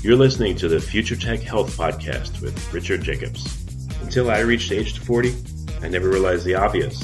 You're listening to the Future Tech Health Podcast with Richard Jacobs. Until I reached age 40, I never realized the obvious,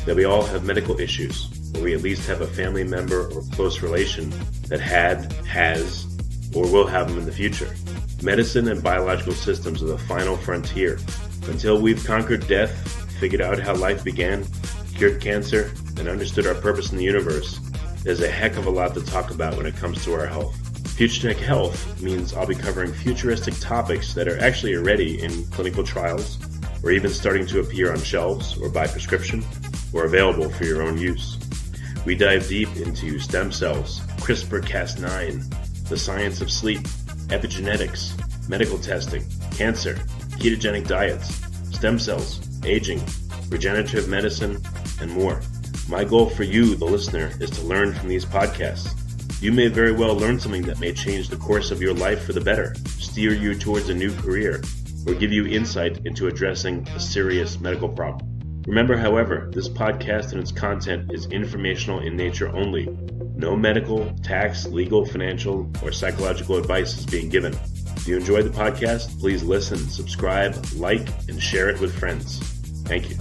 that we all have medical issues, or we at least have a family member or close relation that had, has, or will have them in the future. Medicine and biological systems are the final frontier. Until we've conquered death, figured out how life began, cured cancer, and understood our purpose in the universe, there's a heck of a lot to talk about when it comes to our health. Future Tech Health means I'll be covering futuristic topics that are actually already in clinical trials, or even starting to appear on shelves or by prescription, or available for your own use. We dive deep into stem cells, CRISPR-Cas9, the science of sleep, epigenetics, medical testing, cancer, ketogenic diets, stem cells, aging, regenerative medicine, and more. My goal for you, the listener, is to learn from these podcasts. You may very well learn something that may change the course of your life for the better, steer you towards a new career, or give you insight into addressing a serious medical problem. Remember, however, this podcast and its content is informational in nature only. No medical, tax, legal, financial, or psychological advice is being given. If you enjoyed the podcast, please listen, subscribe, like, and share it with friends. Thank you.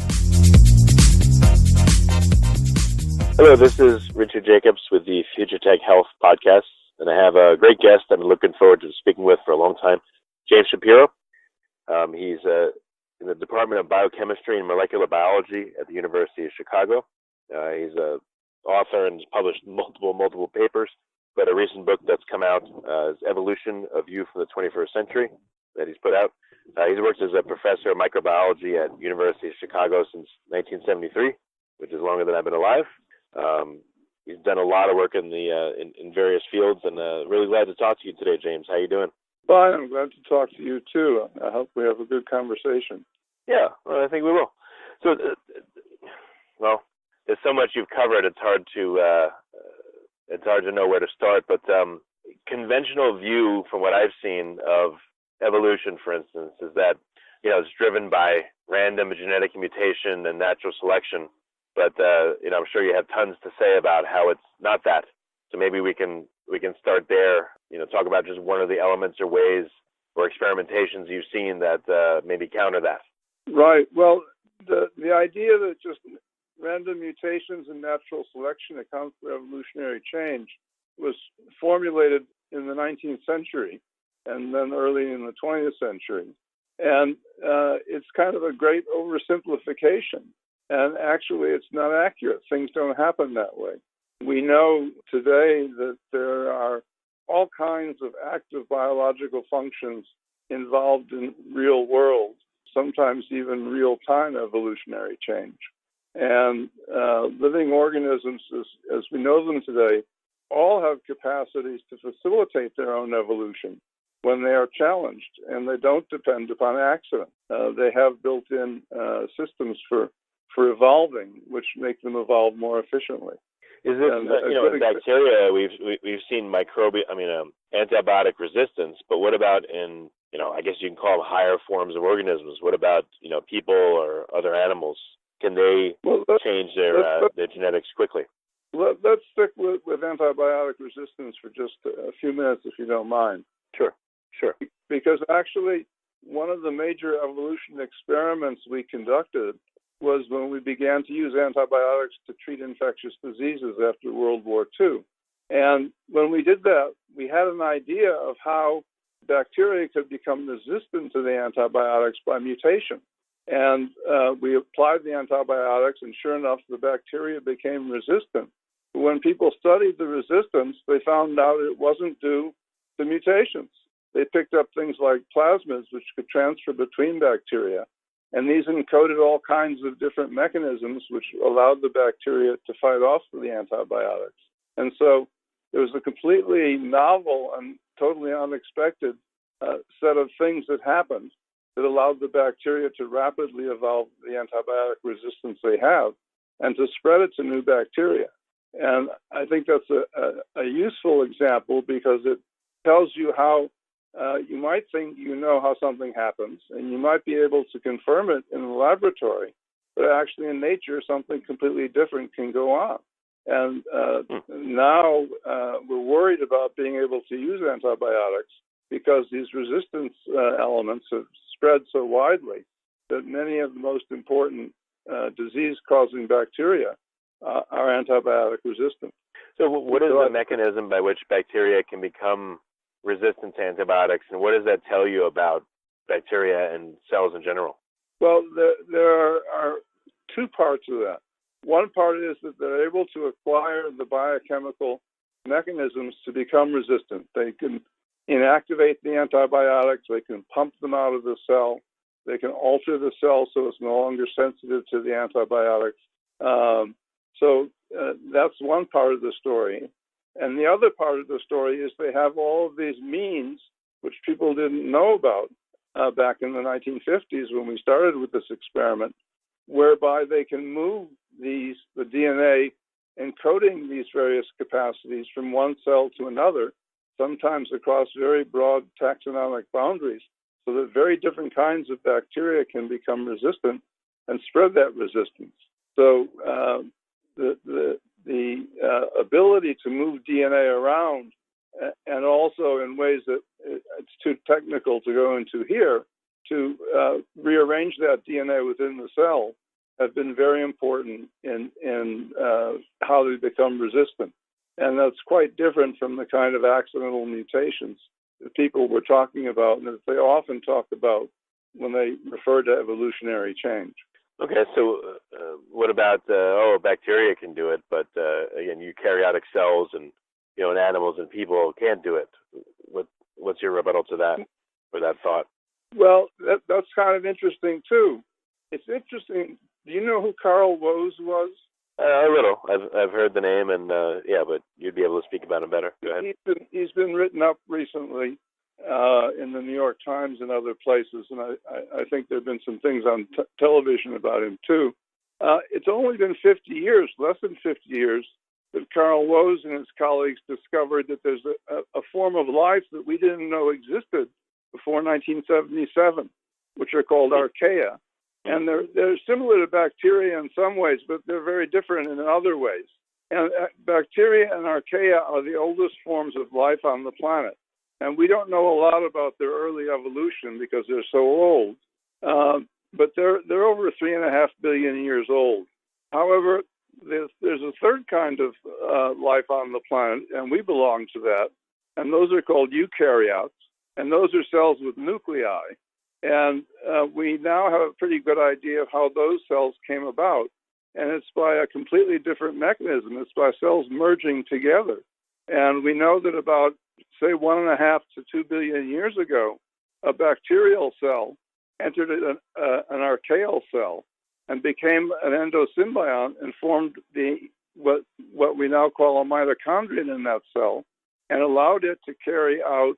Hello, this is Richard Jacobs with the Future Tech Health Podcast, and I have a great guest I've been looking forward to speaking with for a long time, James Shapiro. He's in the Department of Biochemistry and Molecular Biology at the University of Chicago. He's an author and has published multiple papers, but a recent book that's come out is Evolution of You from the 21st Century that he's put out. He's worked as a professor of microbiology at University of Chicago since 1973, which is longer than I've been alive. He's done a lot of work in various fields, and really glad to talk to you today, James. How you doing? Fine. I'm glad to talk to you too. I hope we have a good conversation. Yeah, well, I think we will. So, there's so much you've covered. It's hard to know where to start. But conventional view, from what I've seen of evolution, for instance, is that it's driven by random genetic mutation and natural selection. But I'm sure you have tons to say about how it's not that. So maybe we can start there. Talk about just one of the elements or ways or experimentations you've seen that maybe counter that. Right. Well, the idea that just random mutations and natural selection account for evolutionary change was formulated in the 19th century and then early in the 20th century. And it's kind of a great oversimplification. And actually, it's not accurate. Things don't happen that way. We know today that there are all kinds of active biological functions involved in real world, sometimes even real-time evolutionary change. And living organisms, as we know them today, all have capacities to facilitate their own evolution when they are challenged, and they don't depend upon accident. They have built-in systems for evolving, which make them evolve more efficiently. Is this, in bacteria, we've seen antibiotic resistance, but what about in, I guess you can call them higher forms of organisms? What about, people or other animals? Can they change their genetics quickly? Let's stick with antibiotic resistance for just a few minutes, if you don't mind. Sure. Because actually, one of the major evolution experiments we conducted was when we began to use antibiotics to treat infectious diseases after World War II. And when we did that, we had an idea of how bacteria could become resistant to the antibiotics by mutation. And we applied the antibiotics, and sure enough, the bacteria became resistant. But when people studied the resistance, they found out it wasn't due to mutations. They picked up things like plasmids, which could transfer between bacteria. And these encoded all kinds of different mechanisms which allowed the bacteria to fight off the antibiotics. And so there was a completely novel and totally unexpected set of things that happened that allowed the bacteria to rapidly evolve the antibiotic resistance they have and to spread it to new bacteria. And I think that's a useful example because it tells you how you might think you know how something happens, and you might be able to confirm it in the laboratory, but actually in nature, something completely different can go on. And now we're worried about being able to use antibiotics because these resistance elements have spread so widely that many of the most important disease-causing bacteria are antibiotic resistant. So what is the mechanism by which bacteria can become resistant to antibiotics, and what does that tell you about bacteria and cells in general? Well, there are two parts of that. One part is that they're able to acquire the biochemical mechanisms to become resistant. They can inactivate the antibiotics, they can pump them out of the cell, they can alter the cell so it's no longer sensitive to the antibiotics. So that's one part of the story. And the other part of the story is they have all of these means, which people didn't know about back in the 1950s when we started with this experiment, whereby they can move the DNA encoding these various capacities from one cell to another, sometimes across very broad taxonomic boundaries, so that very different kinds of bacteria can become resistant and spread that resistance. So the ability to move DNA around, and also in ways that it's too technical to go into here, to rearrange that DNA within the cell, have been very important in how they become resistant. And that's quite different from the kind of accidental mutations that people were talking about and that they often talk about when they refer to evolutionary change. Okay, so what about, bacteria can do it, but again, eukaryotic cells and, and animals and people can't do it. What's your rebuttal to that, or that thought? Well, that's kind of interesting, too. It's interesting. Do you know who Carl Woese was? A little. I've heard the name, and but you'd be able to speak about him better. Go ahead. He's been written up recently in the New York Times and other places, and I think there have been some things on television about him too. It's only been 50 years, less than 50 years, that Carl Woese and his colleagues discovered that there's a form of life that we didn't know existed before 1977, which are called archaea. And they're similar to bacteria in some ways, but they're very different in other ways. And bacteria and archaea are the oldest forms of life on the planet. And we don't know a lot about their early evolution because they're so old. But they're over 3.5 billion years old. However, there's a third kind of life on the planet, and we belong to that. And those are called eukaryotes. And those are cells with nuclei. And we now have a pretty good idea of how those cells came about. And it's by a completely different mechanism. It's by cells merging together. And we know that about, say, 1.5 to 2 billion years ago, a bacterial cell entered an archaeal cell and became an endosymbiont and formed what we now call a mitochondrion in that cell and allowed it to carry out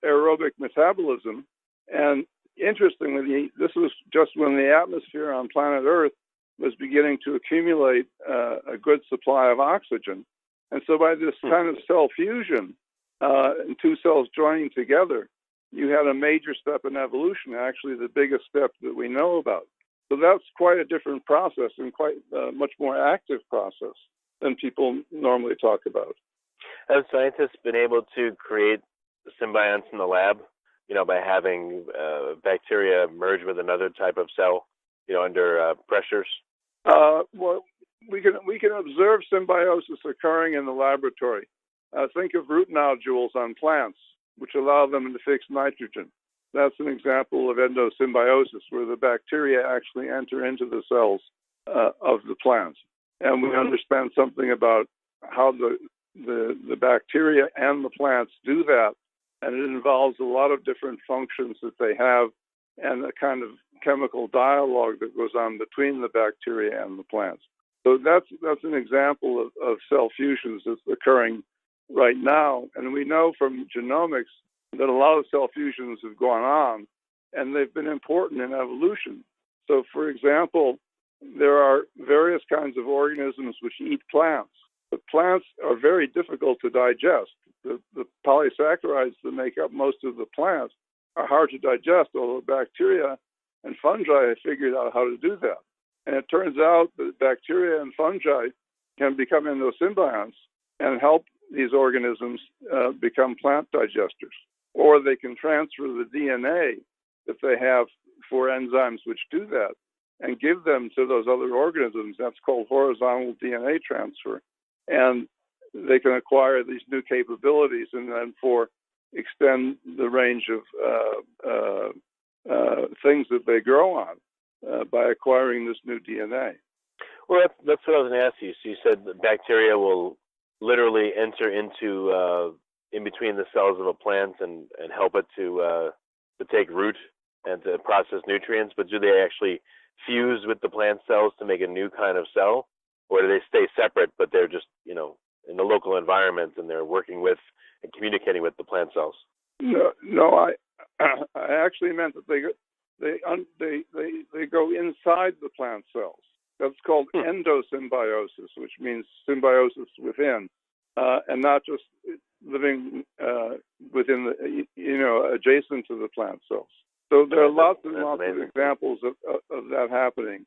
aerobic metabolism. And interestingly, this was just when the atmosphere on planet Earth was beginning to accumulate a good supply of oxygen. And so by this kind of cell fusion, and two cells joining together, you had a major step in evolution, actually the biggest step that we know about. So that's quite a different process and quite a much more active process than people normally talk about. Have scientists been able to create symbionts in the lab, by having bacteria merge with another type of cell, under pressures? Well, we can observe symbiosis occurring in the laboratory. Think of root nodules on plants, which allow them to fix nitrogen. That's an example of endosymbiosis, where the bacteria actually enter into the cells of the plants. And we understand something about how the bacteria and the plants do that. And it involves a lot of different functions that they have and a kind of chemical dialogue that goes on between the bacteria and the plants. So that's an example of cell fusions that's occurring right now. And we know from genomics that a lot of cell fusions have gone on, and they've been important in evolution. So, for example, there are various kinds of organisms which eat plants. But plants are very difficult to digest. The polysaccharides that make up most of the plants are hard to digest, although bacteria and fungi have figured out how to do that. And it turns out that bacteria and fungi can become endosymbionts and help these organisms become plant digesters. or they can transfer the DNA that they have for enzymes which do that and give them to those other organisms. That's called horizontal DNA transfer. And they can acquire these new capabilities and then extend the range of things that they grow on by acquiring this new DNA. Well, that's what I was going to ask you. So you said that bacteria will literally enter into in between the cells of a plant and help it to take root and to process nutrients, but do they actually fuse with the plant cells to make a new kind of cell, or do they stay separate, but they're just, in the local environment and they're working with and communicating with the plant cells? No, I actually meant that they go inside the plant cells. That's called endosymbiosis, which means symbiosis within, and not just living within the, adjacent to the plant cells. So there are lots and lots of examples of that happening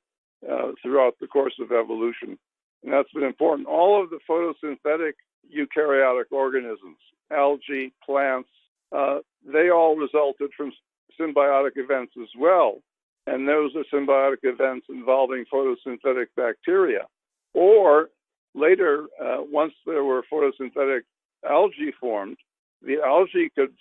throughout the course of evolution. And that's been important. All of the photosynthetic eukaryotic organisms, algae, plants, they all resulted from symbiotic events as well. And those are symbiotic events involving photosynthetic bacteria. Or later, once there were photosynthetic algae formed, the algae could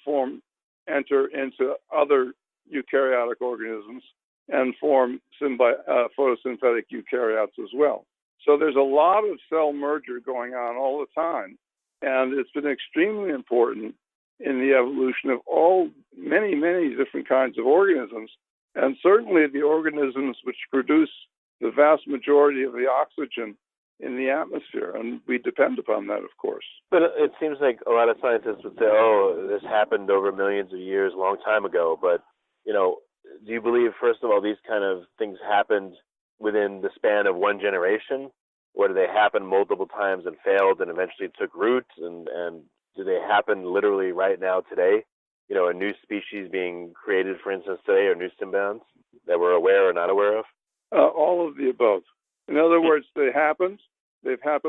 enter into other eukaryotic organisms and form photosynthetic eukaryotes as well. So there's a lot of cell merger going on all the time, and it's been extremely important in the evolution of many, many different kinds of organisms, and certainly the organisms which produce the vast majority of the oxygen in the atmosphere, and we depend upon that, of course. But it seems like a lot of scientists would say, oh, this happened over millions of years, a long time ago, but do you believe, first of all, these kind of things happened within the span of one generation, or do they happen multiple times and failed and eventually took root, and do they happen literally right now today? A new species being created, for instance, today, or new symbionts that we're aware or not aware of? All of the above. In other words, they've happened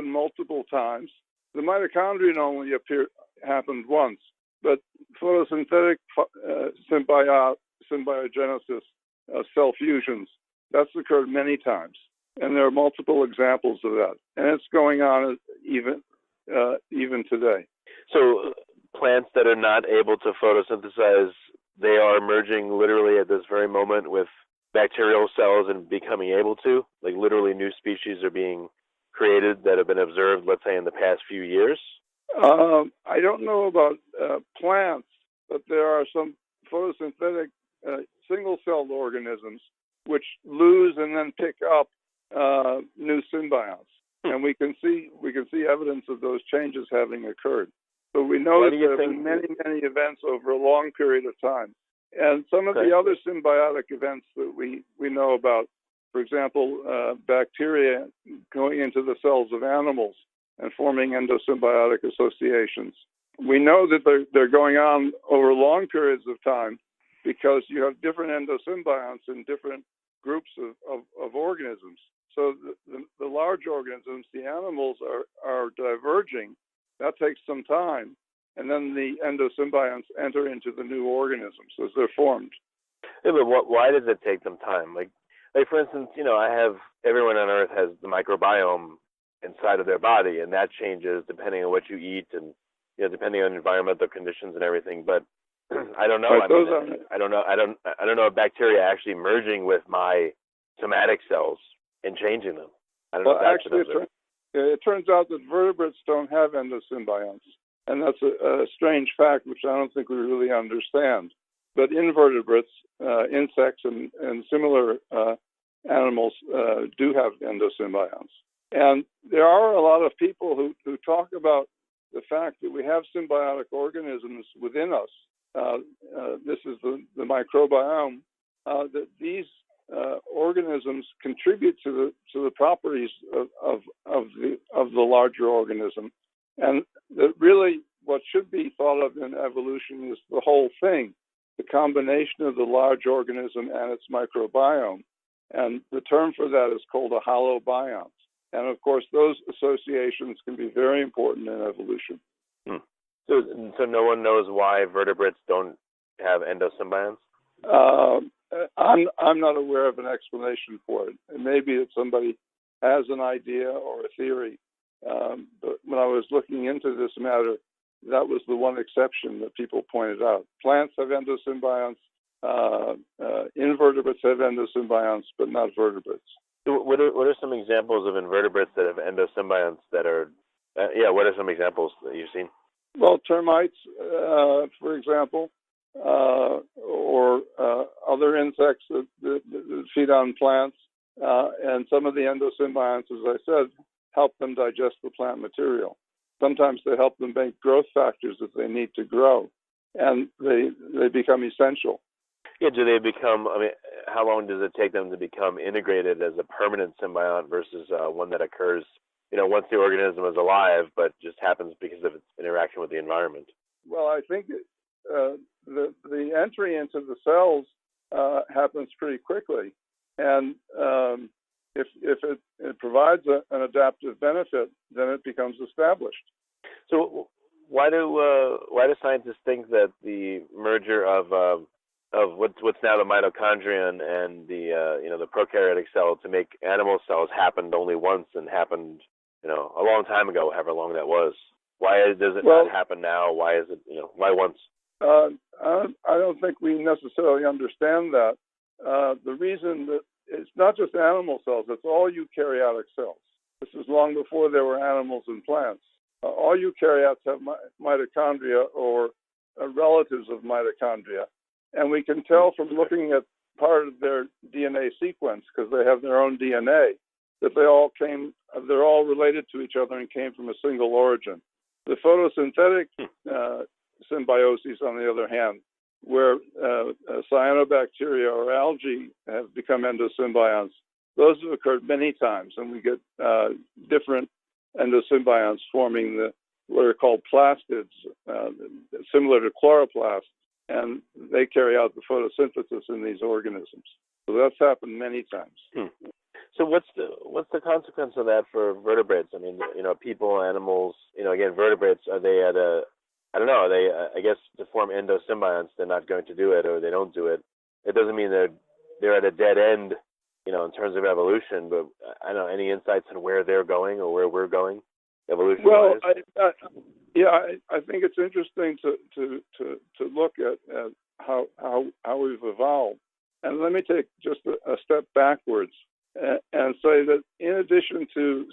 multiple times. The mitochondrion only happened once, but photosynthetic symbiogenesis, cell fusions, that's occurred many times. And there are multiple examples of that. And it's going on even today. So plants that are not able to photosynthesize, they are emerging literally at this very moment with bacterial cells and becoming able to? Like literally new species are being created that have been observed, let's say, in the past few years? I don't know about plants, but there are some photosynthetic single-celled organisms which lose and then pick up new symbionts, and we can see evidence of those changes having occurred. So we know that there have been many, many events over a long period of time, and some of the other symbiotic events that we know about, for example, bacteria going into the cells of animals and forming endosymbiotic associations. We know that they're going on over long periods of time because you have different endosymbionts in different groups of organisms. So the large organisms, the animals, are diverging. That takes some time. And then the endosymbionts enter into the new organisms as they're formed. Yeah, but why does it take them time? Like for instance, everyone on Earth has the microbiome inside of their body, and that changes depending on what you eat and depending on environmental conditions and everything. But I don't know. Right, I don't know if bacteria actually merging with my somatic cells and changing them. I don't know. Actually, it turns out that vertebrates don't have endosymbionts, and that's a strange fact which I don't think we really understand. But invertebrates, insects, and similar animals do have endosymbionts. And there are a lot of people who talk about the fact that we have symbiotic organisms within us. This is the microbiome. That these organisms contribute to the properties of the larger organism, and that really what should be thought of in evolution is the whole thing, the combination of the large organism and its microbiome, and the term for that is called a holobiont. And of course, those associations can be very important in evolution. So no one knows why vertebrates don't have endosymbionts? I'm not aware of an explanation for it. And maybe that somebody has an idea or a theory. But when I was looking into this matter, that was the one exception that people pointed out. Plants have endosymbionts. Invertebrates have endosymbionts, but not vertebrates. So what are some examples of invertebrates that have endosymbionts that are, what are some examples that you've seen? Well, termites, for example, or other insects that feed on plants, and some of the endosymbionts, as I said, help them digest the plant material. Sometimes they help them make growth factors that they need to grow, and they become essential. Yeah, do they become, how long does it take them to become integrated as a permanent symbiont versus one that occurs, once the organism is alive, but just happens because of its interaction with the environment? Well, I think the entry into the cells happens pretty quickly, and if it provides an adaptive benefit, then it becomes established. So why do scientists think that the merger of what's now the mitochondria and the prokaryotic cell to make animal cells happened only once and happened a long time ago, however long that was? Why does it not happen now? Why is it why once? I don't think we necessarily understand that. The reason that it's not just animal cells, it's all eukaryotic cells. This is long before there were animals and plants. All eukaryotes have mitochondria or relatives of mitochondria. And we can tell from looking at part of their DNA sequence, because they have their own DNA, that they're all related to each other and came from a single origin. The photosynthetic symbiosis, on the other hand, where cyanobacteria or algae have become endosymbionts, those have occurred many times, and we get different endosymbionts forming what are called plastids, similar to chloroplasts, and they carry out the photosynthesis in these organisms. So that's happened many times. So what's the consequence of that for vertebrates? People, animals, again, vertebrates, are they at I guess to form endosymbionts, they're not going to do it, or they don't do it. It doesn't mean they're at a dead end, in terms of evolution, but I don't know, any insights on where they're going or where we're going, evolution-wise? Well, I think it's interesting to look at how we've evolved. And let me take just a step backwards and say that in addition to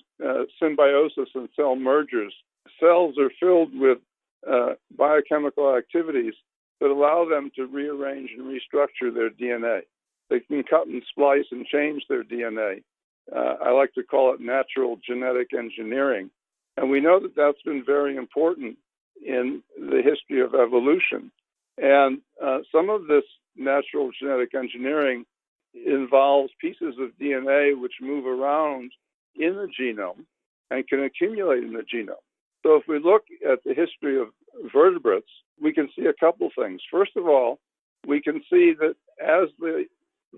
symbiosis and cell mergers, cells are filled with biochemical activities that allow them to rearrange and restructure their DNA. They can cut and splice and change their DNA. I like to call it natural genetic engineering. And we know that that's been very important in the history of evolution. And some of this natural genetic engineering involves pieces of DNA which move around in the genome and can accumulate in the genome. So if we look at the history of vertebrates, we can see a couple things. First of all, we can see that as the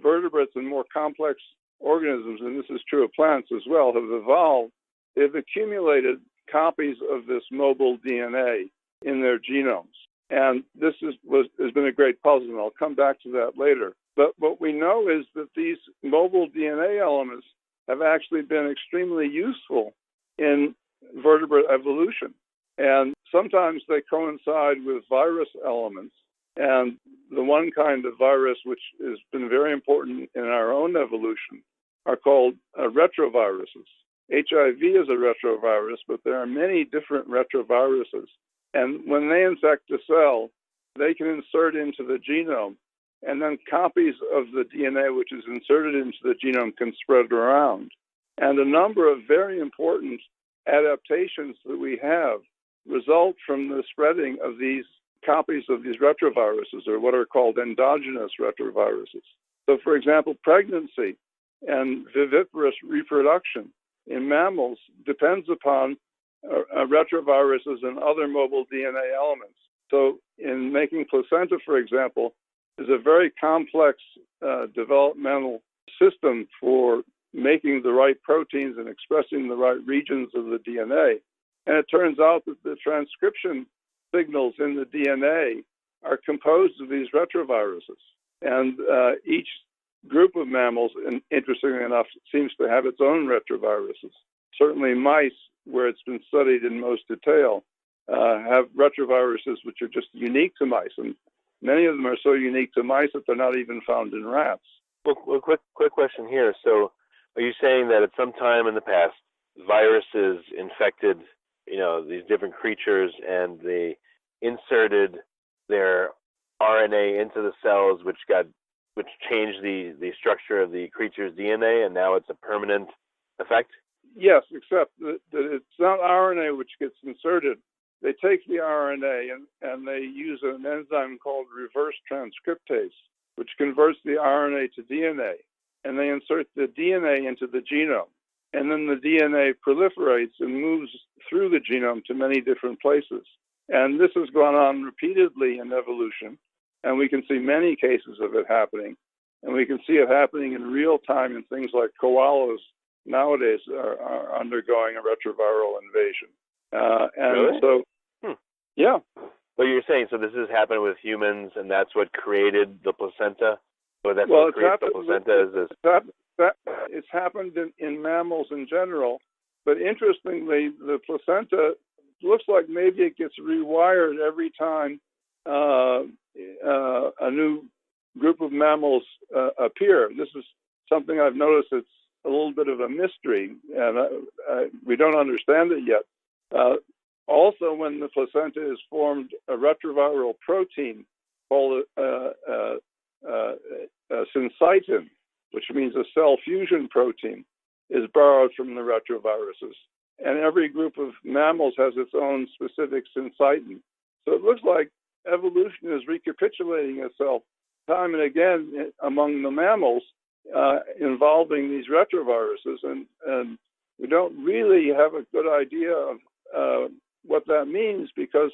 vertebrates and more complex organisms, and this is true of plants as well, have evolved, they've accumulated copies of this mobile DNA in their genomes. And this has been a great puzzle, and I'll come back to that later. But what we know is that these mobile DNA elements have actually been extremely useful in vertebrate evolution. And sometimes they coincide with virus elements. And the one kind of virus which has been very important in our own evolution are called retroviruses. HIV is a retrovirus, but there are many different retroviruses. And when they infect a cell, they can insert into the genome, and then copies of the DNA which is inserted into the genome can spread around. And a number of very important adaptations that we have result from the spreading of these copies of these retroviruses, or what are called endogenous retroviruses. So, for example, pregnancy and viviparous reproduction in mammals depends upon retroviruses and other mobile DNA elements. So in making placenta, for example, is a very complex developmental system for making the right proteins and expressing the right regions of the DNA. And it turns out that the transcription signals in the DNA are composed of these retroviruses. And each group of mammals, and interestingly enough, seems to have its own retroviruses. Certainly mice, where it's been studied in most detail, have retroviruses which are just unique to mice. And many of them are so unique to mice that they're not even found in rats. Well, quick question here. So are you saying that at some time in the past, viruses infected, these different creatures, and they inserted their RNA into the cells, which changed the structure of the creature's DNA, and now it's a permanent effect? Yes, except that it's not RNA which gets inserted. They take the RNA and they use an enzyme called reverse transcriptase, which converts the RNA to DNA, and they insert the DNA into the genome. And then the DNA proliferates and moves through the genome to many different places. And this has gone on repeatedly in evolution, and we can see many cases of it happening. And we can see it happening in real time in things like koalas nowadays are undergoing a retroviral invasion. Really? So, yeah. But you're saying, so this has happened with humans, and that's what created the placenta? Or that's Well, what creates the placenta? Is this? It's happened in mammals in general, but interestingly, the placenta looks like maybe it gets rewired every time a new group of mammals appear. This is something I've noticed. It's a little bit of a mystery, and we don't understand it yet. Also, when the placenta is formed, a retroviral protein called syncytin, which means a cell fusion protein, is borrowed from the retroviruses. And every group of mammals has its own specific syncytin. So it looks like evolution is recapitulating itself time and again among the mammals involving these retroviruses. And we don't really have a good idea of what that means, because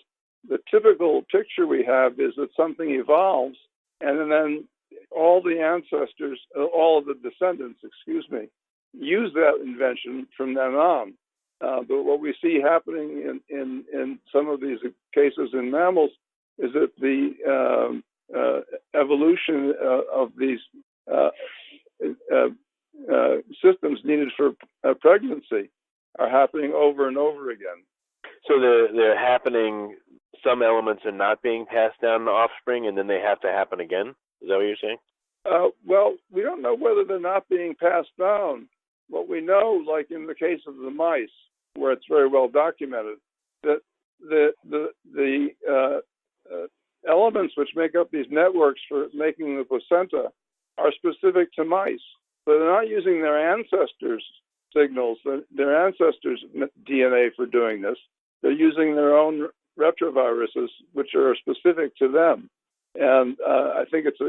the typical picture we have is that something evolves and then all the ancestors, all of the descendants, use that invention from then on. But what we see happening in some of these cases in mammals is that the evolution of these systems needed for pregnancy are happening over and over again. So they're happening, some elements are not being passed down to offspring, and then they have to happen again? Is that what you're saying? Well, we don't know whether they're not being passed down. What we know, like in the case of the mice, where it's very well documented, that the elements which make up these networks for making the placenta are specific to mice. So they're not using their ancestors' signals, their ancestors' DNA for doing this. They're using their own retroviruses, which are specific to them. And I think it's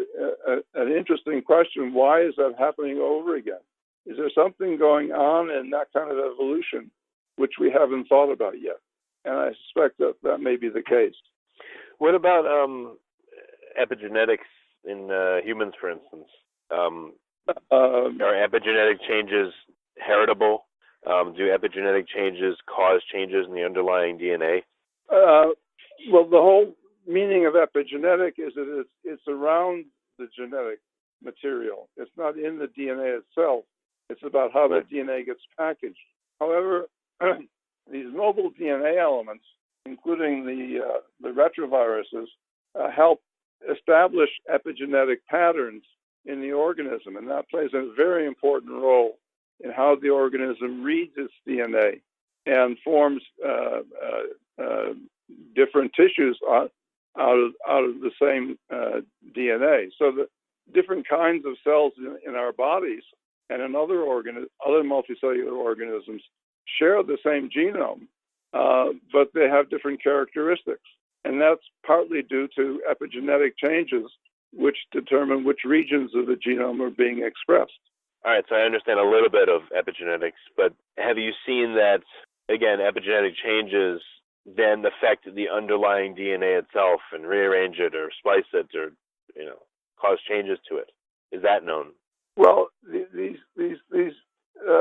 an interesting question. Why is that happening over again? Is there something going on in that kind of evolution which we haven't thought about yet? And I suspect that may be the case. What about epigenetics in humans, for instance? Are epigenetic changes heritable? Do epigenetic changes cause changes in the underlying DNA? Well, the whole meaning of epigenetic is that it's around the genetic material. It's not in the DNA itself. It's about how the DNA gets packaged. However, these mobile DNA elements, including the retroviruses, help establish epigenetic patterns in the organism, and that plays a very important role in how the organism reads its DNA and forms different tissues out of the same DNA. So the different kinds of cells in our bodies and in other multicellular organisms share the same genome, but they have different characteristics. And that's partly due to epigenetic changes, which determine which regions of the genome are being expressed. All right, so I understand a little bit of epigenetics, but have you seen that, again, epigenetic changes then affect the underlying DNA itself and rearrange it or splice it or, cause changes to it? Is that known? Well, these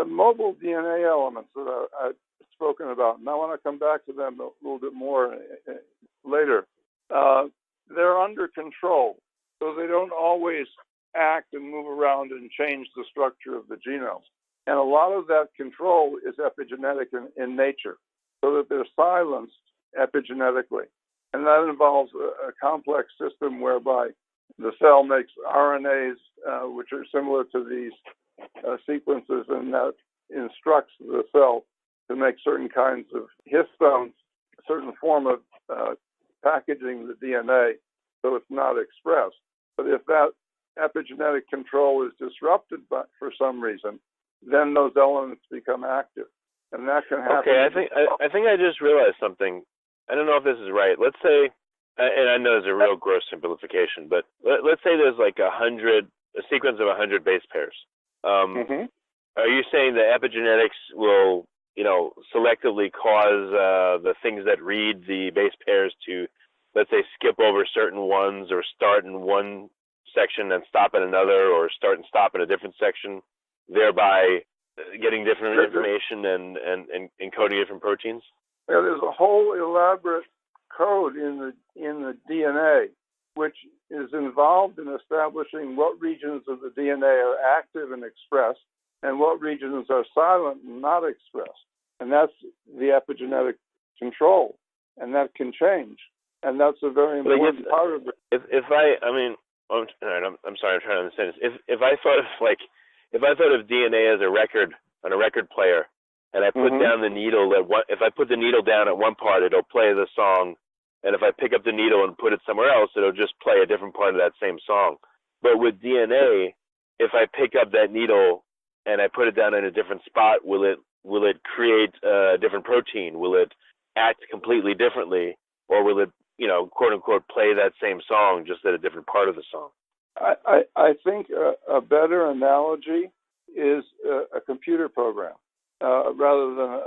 mobile DNA elements that I've spoken about, and I want to come back to them a little bit more later, they're under control. So they don't always act and move around and change the structure of the genome. And a lot of that control is epigenetic in nature, so that they're silenced epigenetically. And that involves a complex system whereby the cell makes RNAs, which are similar to these sequences, and that instructs the cell to make certain kinds of histones, a certain form of packaging the DNA so it's not expressed. But if that epigenetic control is disrupted for some reason, then those elements become active. And that can happen. Okay, I think I just realized something. I don't know if this is right. Let's say, and I know it's a real gross simplification, but let's say there's like a sequence of 100 base pairs. Are you saying that epigenetics will, selectively cause the things that read the base pairs to, let's say, skip over certain ones, or start in one section and stop in another, or start and stop in a different section, thereby getting different information and encoding different proteins? Yeah, there's a whole elaborate code in the DNA, which is involved in establishing what regions of the DNA are active and expressed, and what regions are silent and not expressed. And that's the epigenetic control, and that can change. And that's a very important part of it. I'm sorry, I'm trying to understand this. If I thought of DNA as a record on a record player, and I put down the needle if I put the needle down at one part, it'll play the song, and if I pick up the needle and put it somewhere else, it'll just play a different part of that same song. But with DNA, if I pick up that needle and I put it down in a different spot, will it create a different protein? Will it act completely differently, or will it, quote unquote, play that same song just at a different part of the song? I think a better analogy is a computer program rather than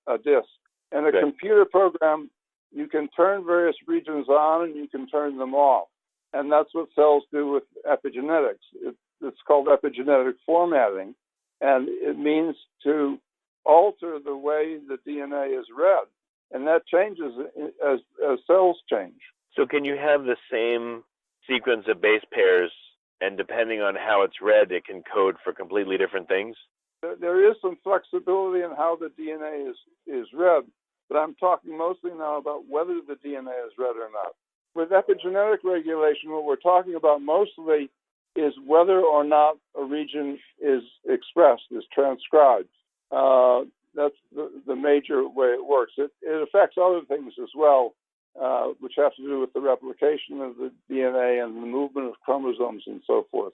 a disk. And a computer program, you can turn various regions on and you can turn them off. And that's what cells do with epigenetics. It's called epigenetic formatting, and it means to alter the way the DNA is read. And that changes as cells change. So can you have the same sequence of base pairs, and depending on how it's read, it can code for completely different things? There is some flexibility in how the DNA is read, but I'm talking mostly now about whether the DNA is read or not. With epigenetic regulation, what we're talking about mostly is whether or not a region is expressed, is transcribed. That's the major way it works. It affects other things as well, which have to do with the replication of the DNA and the movement of chromosomes and so forth.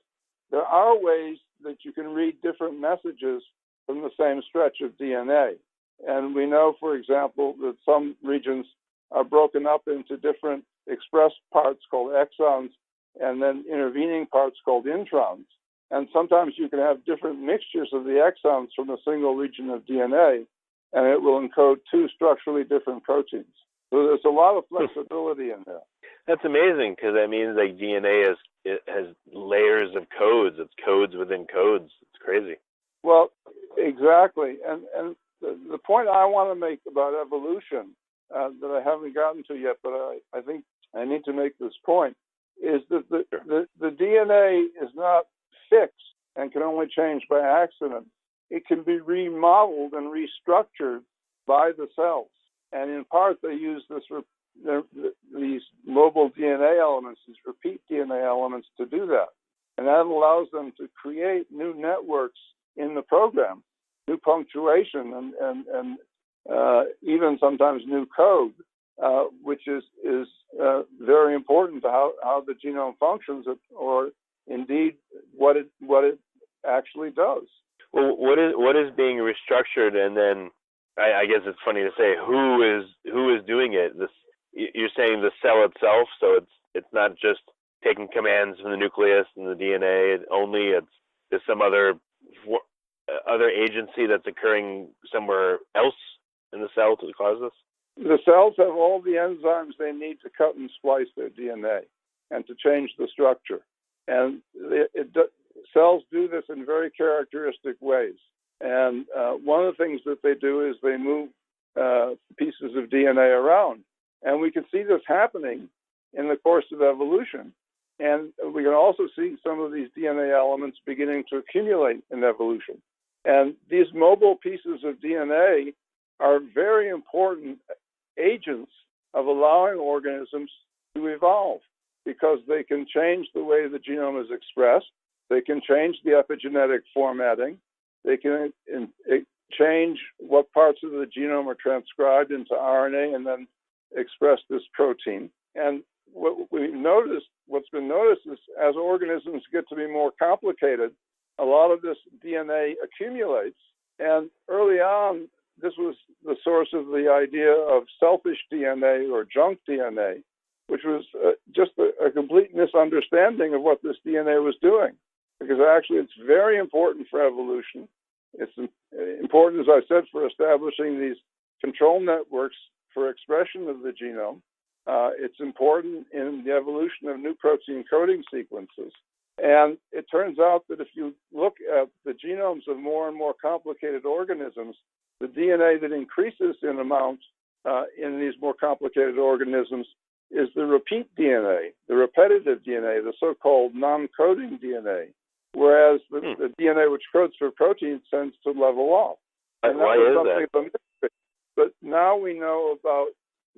There are ways that you can read different messages from the same stretch of DNA. And we know, for example, that some regions are broken up into different expressed parts called exons, and then intervening parts called introns. And sometimes you can have different mixtures of the exons from a single region of DNA, and it will encode two structurally different proteins. So there's a lot of flexibility in there. That's amazing, because that means like DNA has layers of codes. It's codes within codes. It's crazy. Well, exactly. And the point I want to make about evolution that I haven't gotten to yet, but I think I need to make this point, is that the DNA is not fixed and can only change by accident. It can be remodeled and restructured by the cells. And in part, they use these mobile DNA elements, these repeat DNA elements, to do that. And that allows them to create new networks in the program, new punctuation, and even sometimes new code, which is very important to how the genome functions, or indeed what it actually does. Well, what is being restructured, and then I guess it's funny to say who is doing it. You're saying the cell itself, so it's not just taking commands from the nucleus and the DNA only. There's some other agency that's occurring somewhere else in the cell to cause this. The cells have all the enzymes they need to cut and splice their DNA and to change the structure. And cells do this in very characteristic ways. And one of the things that they do is they move pieces of DNA around. And we can see this happening in the course of evolution. And we can also see some of these DNA elements beginning to accumulate in evolution. And these mobile pieces of DNA are very important agents of allowing organisms to evolve, because they can change the way the genome is expressed. They can change the epigenetic formatting. They can change what parts of the genome are transcribed into RNA and then express this protein. And what's been noticed is as organisms get to be more complicated, a lot of this DNA accumulates. And early on, this was the source of the idea of selfish DNA or junk DNA, which was just a complete misunderstanding of what this DNA was doing. Because actually it's very important for evolution. It's important, as I said, for establishing these control networks for expression of the genome. It's important in the evolution of new protein coding sequences. And it turns out that if you look at the genomes of more and more complicated organisms, the DNA that increases in amount in these more complicated organisms is the repeat DNA, the repetitive DNA, the so-called non-coding DNA, whereas the DNA which codes for proteins tends to level off. And why is that? Of a mystery. But now we know about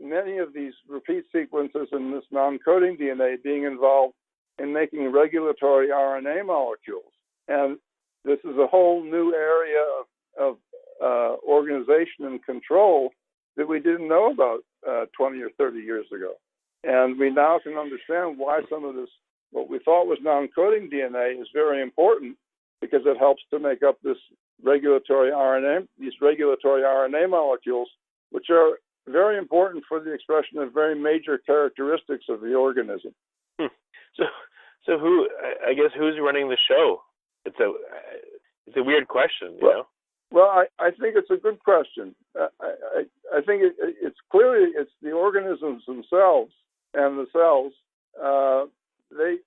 many of these repeat sequences in this non-coding DNA being involved in making regulatory RNA molecules. And this is a whole new area of organization and control that we didn't know about 20 or 30 years ago. And we now can understand why some of this, what we thought was non-coding DNA, is very important, because it helps to make up this regulatory RNA, these regulatory RNA molecules, which are very important for the expression of very major characteristics of the organism. So who? I guess who's running the show? It's a weird question, you know. Well, I think it's a good question. I think it's clearly it's the organisms themselves and the cells. They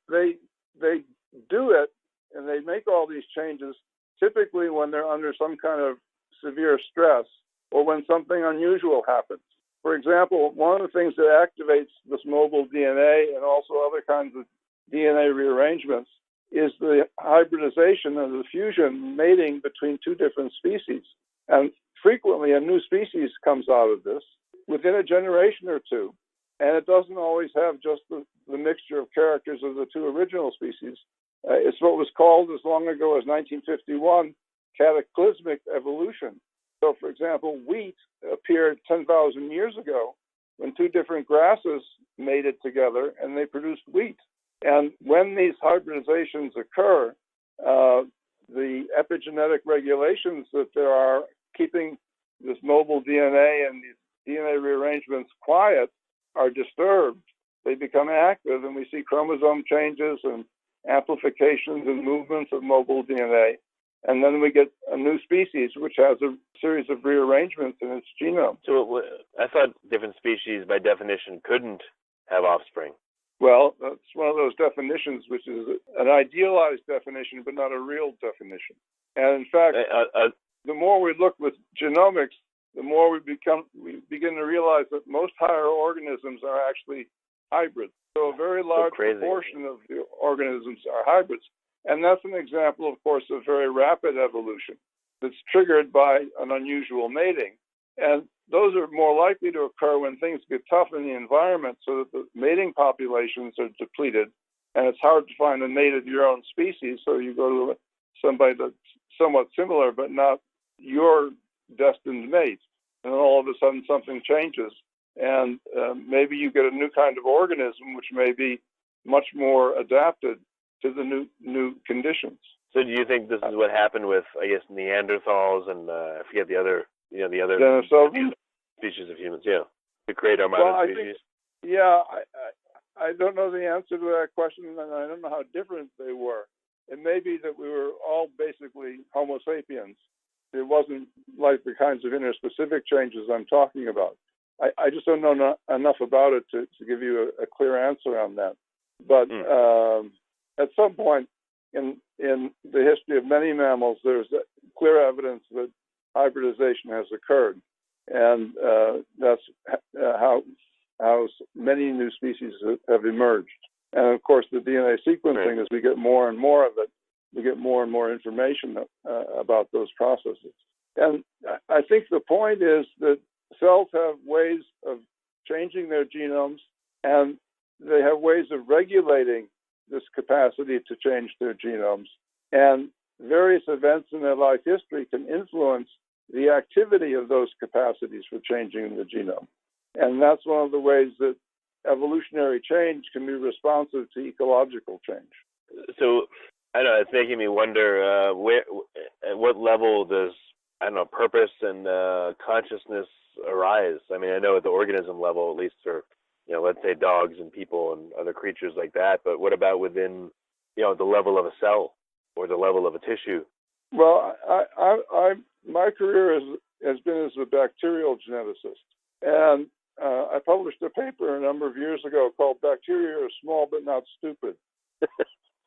do it, and they make all these changes typically when they're under some kind of severe stress or when something unusual happens. For example, one of the things that activates this mobile DNA and also other kinds of DNA rearrangements is the hybridization and the fusion mating between two different species. And frequently a new species comes out of this within a generation or two. And it doesn't always have just the mixture of characters of the two original species. It's what was called as long ago as 1951 cataclysmic evolution. So, for example, wheat appeared 10,000 years ago when two different grasses mated together and they produced wheat. And when these hybridizations occur, the epigenetic regulations that there are keeping this mobile DNA and these DNA rearrangements quiet are disturbed. They become active, and we see chromosome changes and amplifications and movements of mobile DNA. And then we get a new species which has a series of rearrangements in its genome. So I thought different species, by definition, couldn't have offspring. Well, that's one of those definitions which is an idealized definition, but not a real definition. And in fact, the more we look with genomics, the more we begin to realize that most higher organisms are actually hybrids. So a very large proportion of the organisms are hybrids. And that's an example, of course, of very rapid evolution that's triggered by an unusual mating. And those are more likely to occur when things get tough in the environment, so that the mating populations are depleted, and it's hard to find a mate of your own species, so you go to somebody that's somewhat similar, but not your destined mate. And then all of a sudden something changes, and maybe you get a new kind of organism which may be much more adapted to the new conditions. So do you think this is what happened with, I guess, Neanderthals and I forget the other species of humans, to create our modern species? I don't know the answer to that question, and I don't know how different they were. It may be that we were all basically Homo sapiens. It wasn't like the kinds of interspecific changes I'm talking about. I just don't know enough about it to give you a clear answer on that. But at some point in the history of many mammals, there's clear evidence that hybridization has occurred, and that's how many new species have emerged. And of course, the DNA sequencing, as we get more and more of it, we get more and more information about those processes. And I think the point is that cells have ways of changing their genomes, and they have ways of regulating this capacity to change their genomes. And various events in their life history can influence the activity of those capacities for changing the genome. And that's one of the ways that evolutionary change can be responsive to ecological change. So, I don't know, it's making me wonder at what level does, purpose and consciousness arise? I mean, I know at the organism level, at least for, let's say dogs and people and other creatures like that, but what about within, the level of a cell or the level of a tissue? Well, my career has been as a bacterial geneticist. And I published a paper a number of years ago called Bacteria Are Small But Not Stupid.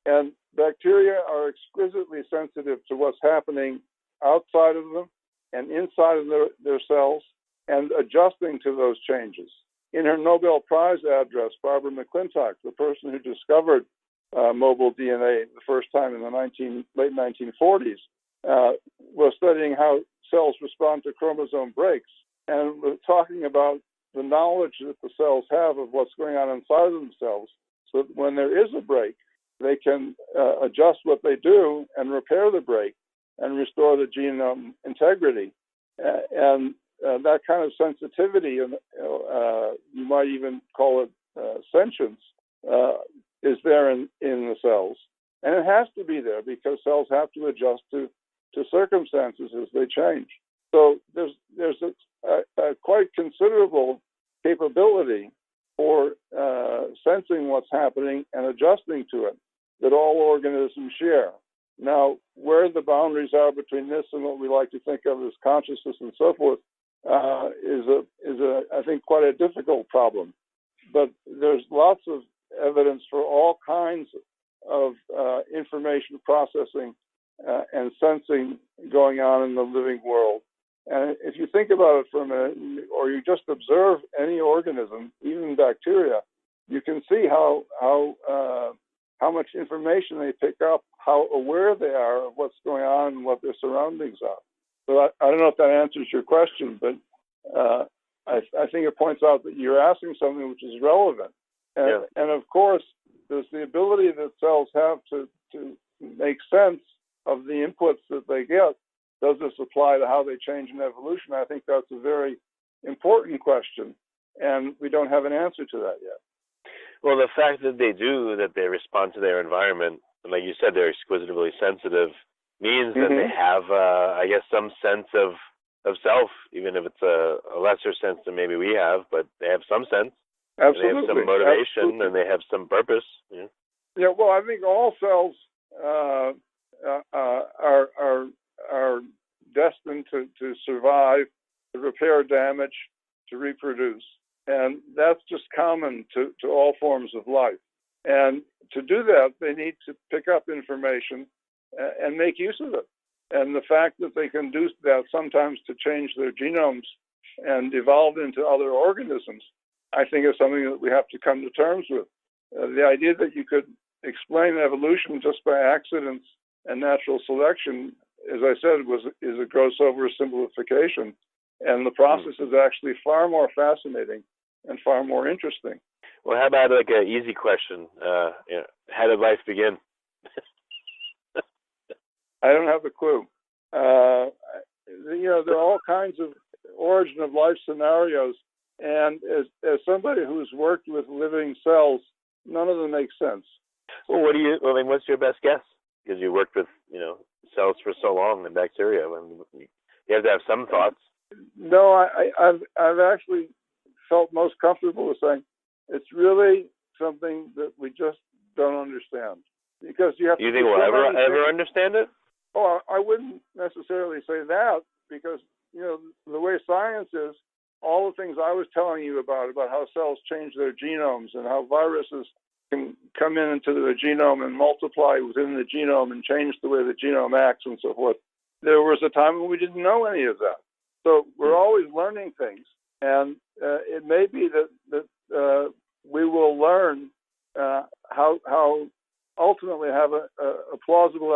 And bacteria are exquisitely sensitive to what's happening outside of them and inside of their cells and adjusting to those changes. In her Nobel Prize address, Barbara McClintock, the person who discovered mobile DNA the first time in the late 1940s, was studying how cells respond to chromosome breaks, and was talking about the knowledge that the cells have of what's going on inside of themselves, so that when there is a break, they can adjust what they do and repair the break and restore the genome integrity. And that kind of sensitivity, and you might even call it sentience, is there in the cells. And it has to be there because cells have to adjust to circumstances as they change. So there's a quite considerable capability for sensing what's happening and adjusting to it that all organisms share. Now, where the boundaries are between this and what we like to think of as consciousness and so forth is I think, quite a difficult problem. But there's lots of evidence for all kinds of information processing and sensing going on in the living world. And if you think about it for a minute, or you just observe any organism, even bacteria, you can see how much information they pick up, how aware they are of what's going on and what their surroundings are. So I don't know if that answers your question, but I think it points out that you're asking something which is relevant. And of course, there's the ability that cells have to make sense of the inputs that they get. Does this apply to how they change in evolution? I think that's a very important question, and we don't have an answer to that yet. Well, the fact that they respond to their environment, and like you said, they're exquisitely sensitive, means that they have, some sense of self, even if it's a lesser sense than maybe we have, but they have some sense. Absolutely. They have some motivation, and they have some purpose. Yeah, well, I think all cells are destined to survive, to repair damage, to reproduce. And that's just common to all forms of life. And to do that, they need to pick up information and make use of it. And the fact that they can do that sometimes to change their genomes and evolve into other organisms, I think is something that we have to come to terms with. The idea that you could explain evolution just by accidents and natural selection, as I said, is a gross oversimplification. And the process is actually far more fascinating and far more interesting. Well, how about like an easy question? How did life begin? I don't have a clue. There are all kinds of origin of life scenarios, and as somebody who's worked with living cells, none of them make sense. Well, what's your best guess? Because you worked with, cells for so long in bacteria. You have to have some thoughts. No, I've actually felt most comfortable with saying it's really something that we just don't understand. Because you have. Do you think we'll ever understand it? Oh, I wouldn't necessarily say that, because the way science is, all the things I was telling you about how cells change their genomes and how viruses can come into the genome and multiply within the genome and change the way the genome acts and so forth. There was a time when we didn't know any of that. So we're always learning things, and it may be that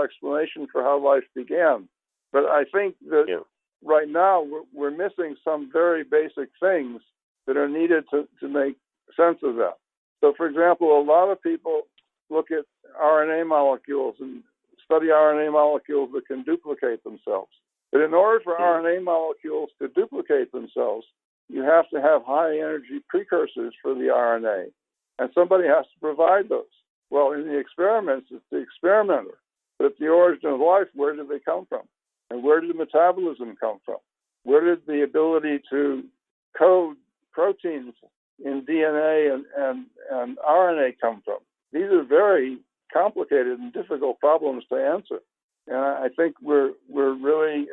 rational explanation for how life began. But I think that right now we're missing some very basic things that are needed to make sense of that. So, for example, a lot of people look at RNA molecules and study RNA molecules that can duplicate themselves. But in order for RNA molecules to duplicate themselves, you have to have high-energy precursors for the RNA, and somebody has to provide those. Well, in the experiments, it's the experimenter. But at the origin of life, where did they come from? And where did metabolism come from? Where did the ability to code proteins in DNA and RNA come from? These are very complicated and difficult problems to answer. And I think we're really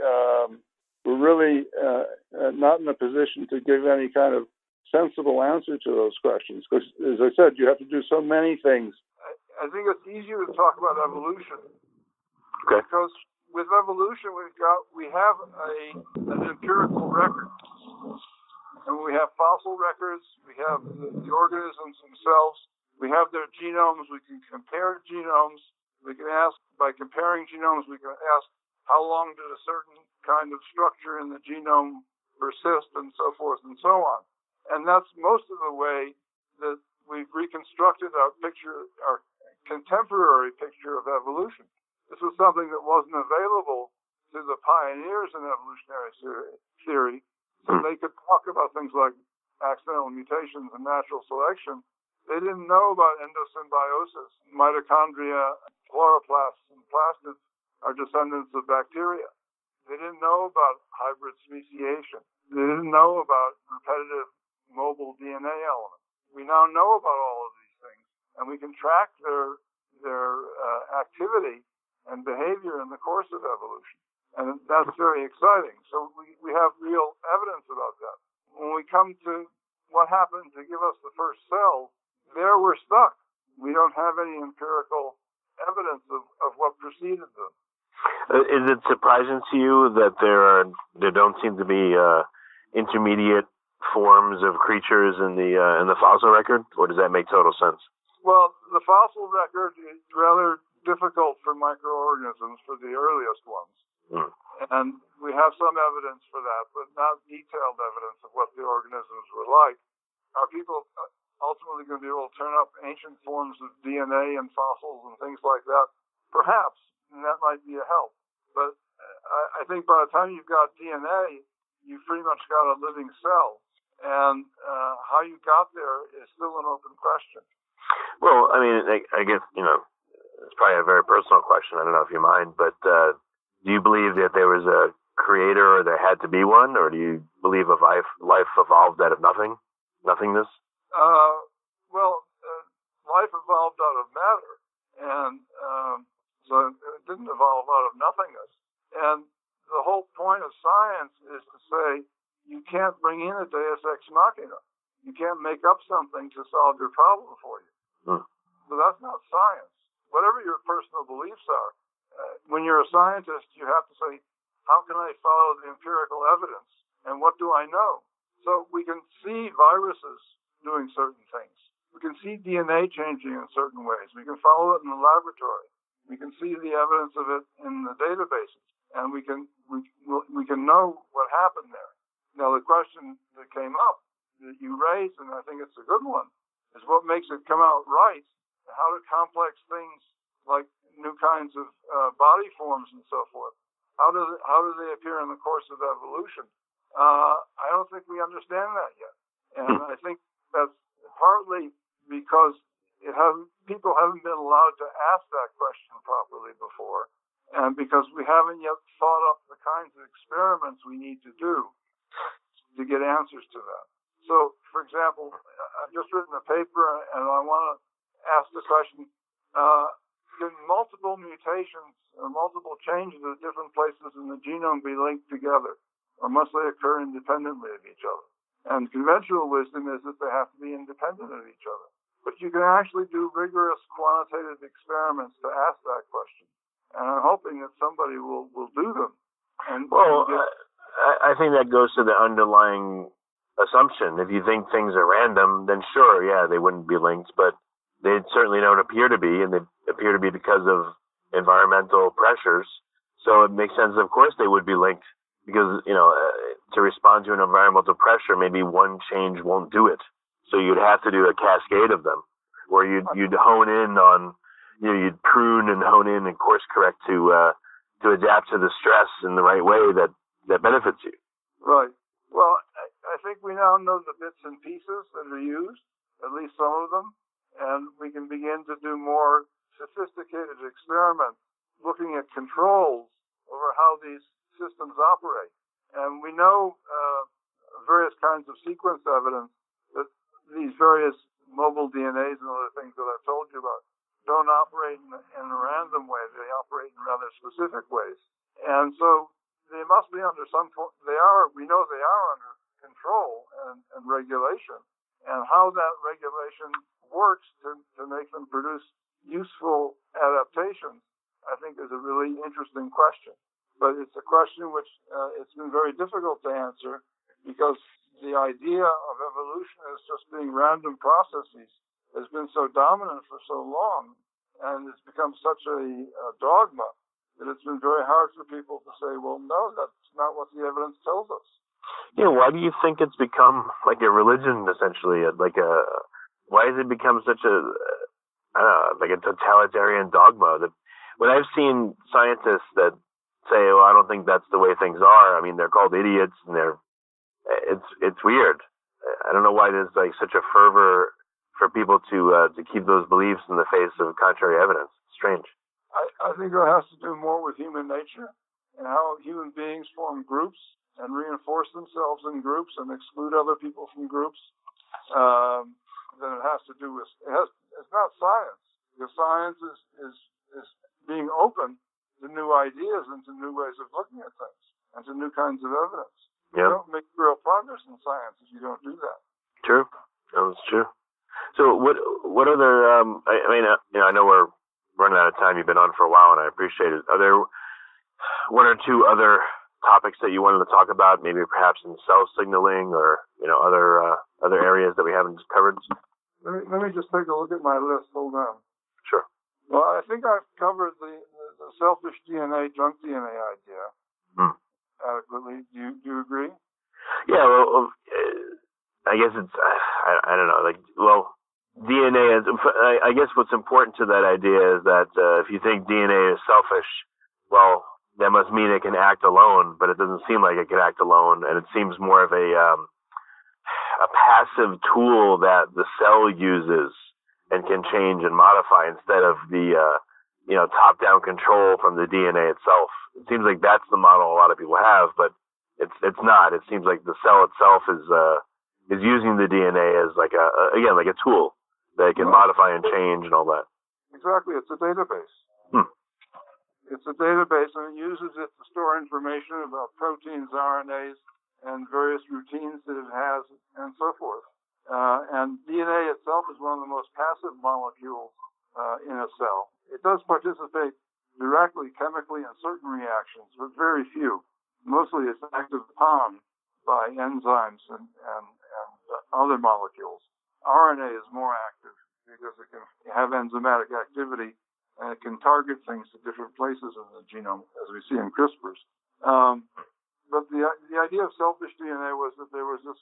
not in a position to give any kind of sensible answer to those questions. Because, as I said, you have to do so many things. I think it's easier to talk about evolution. Okay. Because with evolution, we have an empirical record. And we have fossil records, we have the organisms themselves, we have their genomes, we can compare genomes, we can ask, by comparing genomes, we can ask how long did a certain kind of structure in the genome persist, and so forth and so on. And that's most of the way that we've reconstructed our contemporary picture of evolution. This was something that wasn't available to the pioneers in evolutionary theory. So they could talk about things like accidental mutations and natural selection. They didn't know about endosymbiosis. Mitochondria, chloroplasts, and plastids are descendants of bacteria. They didn't know about hybrid speciation. They didn't know about repetitive mobile DNA elements. We now know about all of these things, and we can track their activity and behavior in the course of evolution. And that's very exciting. So we have real evidence about that. When we come to what happened to give us the first cells, there we're stuck. We don't have any empirical evidence of what preceded them. Is it surprising to you that there don't seem to be intermediate forms of creatures in the fossil record, or does that make total sense? Well, the fossil record is rather difficult for microorganisms, for the earliest ones. And we have some evidence for that, but not detailed evidence of what the organisms were like. Are people ultimately going to be able to turn up ancient forms of DNA and fossils and things like that? Perhaps, and that might be a help. But I think by the time you've got DNA, you've pretty much got a living cell. And how you got there is still an open question. Well, I mean, I guess, it's probably a very personal question. I don't know if you mind, but do you believe that there was a creator or there had to be one, or do you believe life evolved out of nothingness? Life evolved out of matter, and so it didn't evolve out of nothingness. And the whole point of science is to say you can't bring in a deus ex machina. You can't make up something to solve your problem for you. So that's not science. Whatever your personal beliefs are, when you're a scientist, you have to say, how can I follow the empirical evidence? And what do I know? So we can see viruses doing certain things. We can see DNA changing in certain ways. We can follow it in the laboratory. We can see the evidence of it in the databases. And we can know what happened there. Now, the question that came up that you raised, and I think it's a good one, is what makes it come out right? How do complex things like new kinds of body forms and so forth, how do they appear in the course of evolution? I don't think we understand that yet. And I think that's partly because people haven't been allowed to ask that question properly before, and because we haven't yet thought up the kinds of experiments we need to do to get answers to that. So, for example, I've just written a paper, and I want to ask the question, can multiple mutations or multiple changes at different places in the genome be linked together, or must they occur independently of each other? And conventional wisdom is that they have to be independent of each other. But you can actually do rigorous quantitative experiments to ask that question. And I'm hoping that somebody will do them. I think that goes to the underlying assumption. If you think things are random, then sure, yeah, they wouldn't be linked. But they certainly don't appear to be, and they appear to be because of environmental pressures. So it makes sense, of course, they would be linked because, to respond to an environmental pressure, maybe one change won't do it. So you'd have to do a cascade of them where you'd hone in on, you'd prune and hone in and course correct to adapt to the stress in the right way that benefits you. Right. Well, I think we now know the bits and pieces that are used, at least some of them, and we can begin to do more sophisticated experiments looking at controls over how these systems operate. And we know various kinds of sequence evidence that these various mobile DNAs and other things that I've told you about don't operate in a random way. They operate in rather specific ways. And so they must be under we know they are under control and regulation. And how that regulation works to make them produce useful adaptations, I think, is a really interesting question. But it's a question which it's been very difficult to answer because the idea of evolution as just being random processes has been so dominant for so long, and it's become such a dogma that it's been very hard for people to say, well, no, that's not what the evidence tells us. Why do you think it's become like a religion, essentially? Why has it become such a totalitarian dogma? When I've seen scientists that say, well, I don't think that's the way things are, I mean, they're called idiots, and it's weird. I don't know why there's like such a fervor for people to keep those beliefs in the face of contrary evidence. It's strange. I think it has to do more with human nature and how human beings form groups and reinforce themselves in groups and exclude other people from groups than it has to do with. It's not science. Because science is being open to new ideas and to new ways of looking at things and to new kinds of evidence. Yeah. You don't make real progress in science if you don't do that. True. That's true. So what other? I know we're running out of time. You've been on for a while, and I appreciate it. Are there one or two other topics that you wanted to talk about? Maybe perhaps in cell signaling or other areas that we haven't covered. Let me just take a look at my list. Hold on. Sure. Well, I think I've covered the selfish DNA, junk DNA idea adequately. Do you agree? Yeah. Well, I guess it's I don't know. DNA is. I guess what's important to that idea is that if you think DNA is selfish, well, that must mean it can act alone. But it doesn't seem like it can act alone, and it seems more of a passive tool that the cell uses and can change and modify instead of the top-down control from the DNA itself. It seems like that's the model a lot of people have, but it's not. It seems like the cell itself is using the DNA as like a tool that it can modify and change and all that. Exactly. It's a database. It's a database, and it uses it to store information about proteins, RNAs, and various routines that it has, and so forth. And DNA itself is one of the most passive molecules in a cell. It does participate directly, chemically, in certain reactions, but very few. Mostly it's acted upon by enzymes and other molecules. RNA is more active because it can have enzymatic activity and it can target things to different places in the genome, as we see in CRISPRs. But the idea of selfish DNA was that there was this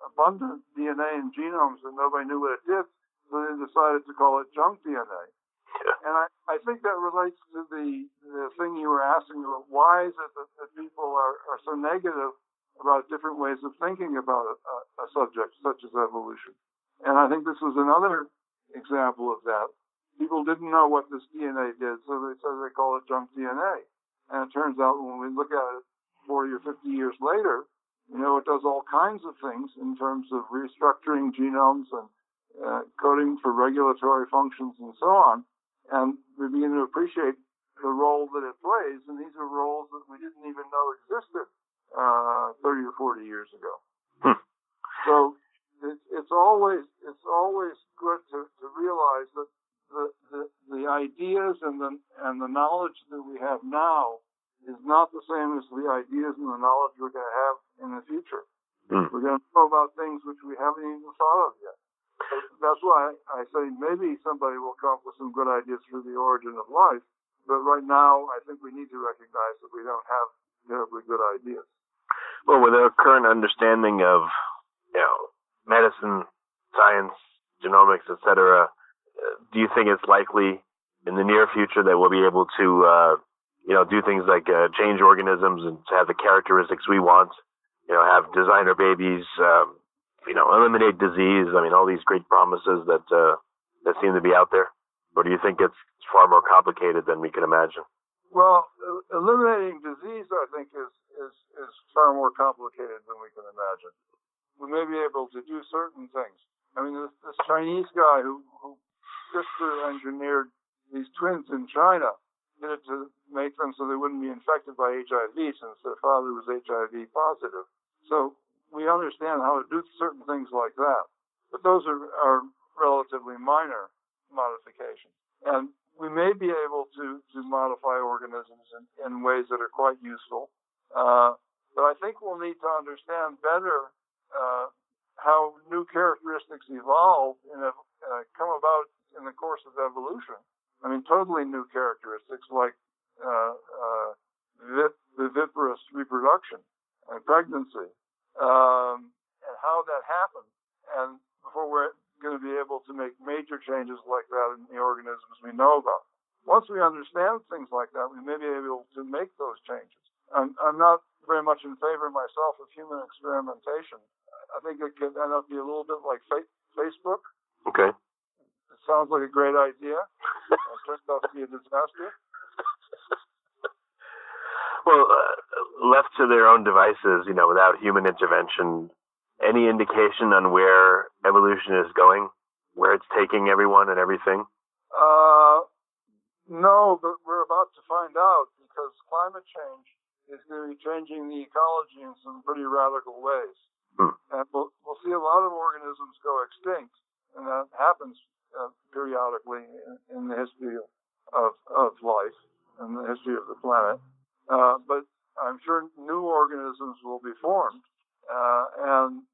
abundant DNA in genomes and nobody knew what it did, so they decided to call it junk DNA. And I think that relates to the thing you were asking about. Why is it that people are so negative about different ways of thinking about a subject such as evolution? And I think this was another example of that. People didn't know what this DNA did, so they said they call it junk DNA. And it turns out when we look at it 40 or 50 years later, it does all kinds of things in terms of restructuring genomes and coding for regulatory functions and so on. And we begin to appreciate the role that it plays, and these are roles that we didn't even know existed 30 or 40 years ago. So it's always good to realize that the ideas and the knowledge that we have now is not the same as the ideas and the knowledge we're going to have in the future. We're going to know about things which we haven't even thought of yet. That's why I say maybe somebody will come up with some good ideas for the origin of life, But right now, I think we need to recognize that we don't have terribly good ideas. Well, with our current understanding of, medicine, science, genomics, etc., do you think it's likely in the near future that we'll be able to, do things like change organisms and to have the characteristics we want, have designer babies, eliminate disease? I mean, all these great promises that seem to be out there. Or do you think it's far more complicated than we can imagine? Well, eliminating disease, I think, is far more complicated than we can imagine. We may be able to do certain things. I mean, this Chinese guy who CRISPR engineered these twins in China did it to make them so they wouldn't be infected by HIV since their father was HIV positive. So we understand how to do certain things like that. But those are relatively minor modifications. And we may be able to modify organisms in ways that are quite useful. But I think we'll need to understand better how new characteristics evolve and come about in the course of evolution. I mean, totally new characteristics like viviparous reproduction and pregnancy, and how that happened. And before we're going to be able to make major changes like that in the organisms we know about. Once we understand things like that, we may be able to make those changes. I'm not very much in favor myself of human experimentation. I think it could end up being a little bit like Facebook. Okay. It sounds like a great idea. It turns out to be a disaster. Well, left to their own devices, without human intervention, any indication on where evolution is going, where it's taking everyone and everything? No, but we're about to find out, because climate change is going to be changing the ecology in some pretty radical ways. And we'll see a lot of organisms go extinct, and that happens periodically in the history of life and the history of the planet. But I'm sure new organisms will be formed, and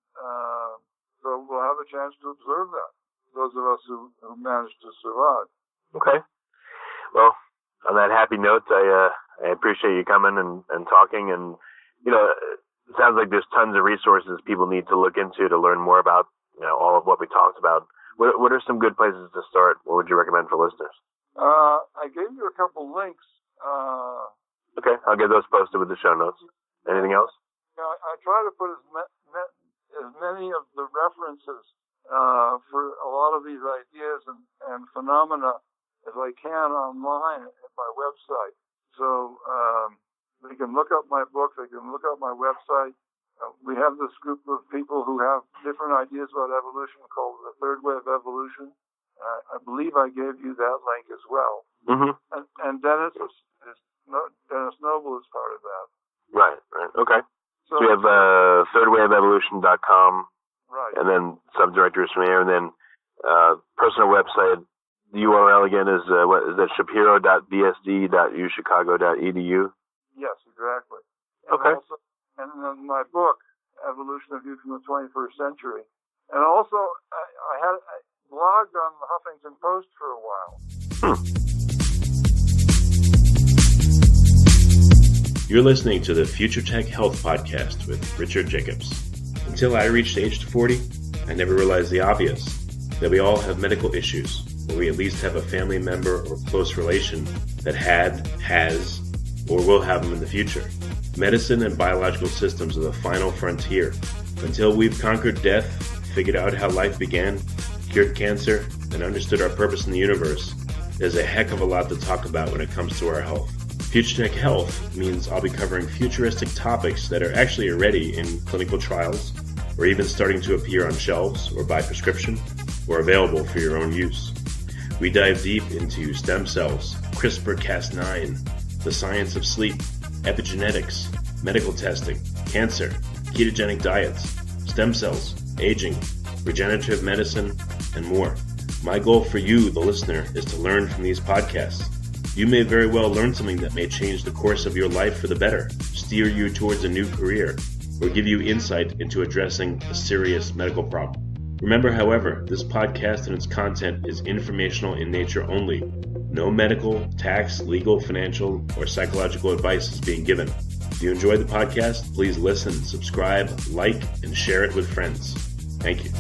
so we'll have a chance to observe that, those of us who managed to survive. Okay. Well, on that happy note, I appreciate you coming and talking. And, it sounds like there's tons of resources people need to look into to learn more about, all of what we talked about. What are some good places to start? What would you recommend for listeners? I gave you a couple links. Okay, I'll get those posted with the show notes. Anything else? I try to put as many of the references for a lot of these ideas and phenomena as I can online at my website. So they can look up my book, they can look up my website. We have this group of people who have different ideas about evolution called the Third Way of Evolution. I believe I gave you that link as well. Mm-hmm. And Dennis Noble is part of that. Right. Okay. So we have thirdwayofevolution.com. Right. And then subdirectories from there, and then personal website. The URL again is what is that? Shapiro.bsd.uchicago.edu. Yes, exactly. Okay. And then my book, Evolution of You from the 21st Century. And also, I had blogged on the Huffington Post for a while. You're listening to the Future Tech Health Podcast with Richard Jacobs. Until I reached age 40, I never realized the obvious, that we all have medical issues, or we at least have a family member or close relation that has, or will have them in the future. Medicine and biological systems are the final frontier. Until we've conquered death, figured out how life began, cured cancer, and understood our purpose in the universe, there's a heck of a lot to talk about when it comes to our health. Future Tech Health means I'll be covering futuristic topics that are actually already in clinical trials, or even starting to appear on shelves or by prescription, or available for your own use. We dive deep into stem cells, CRISPR-Cas9, the science of sleep, epigenetics, medical testing, cancer, ketogenic diets, stem cells, aging, regenerative medicine, and more. My goal for you, the listener, is to learn from these podcasts. You may very well learn something that may change the course of your life for the better, steer you towards a new career, or give you insight into addressing a serious medical problem. Remember, however, this podcast and its content is informational in nature only. No medical, tax, legal, financial, or psychological advice is being given. If you enjoyed the podcast, please listen, subscribe, like, and share it with friends. Thank you.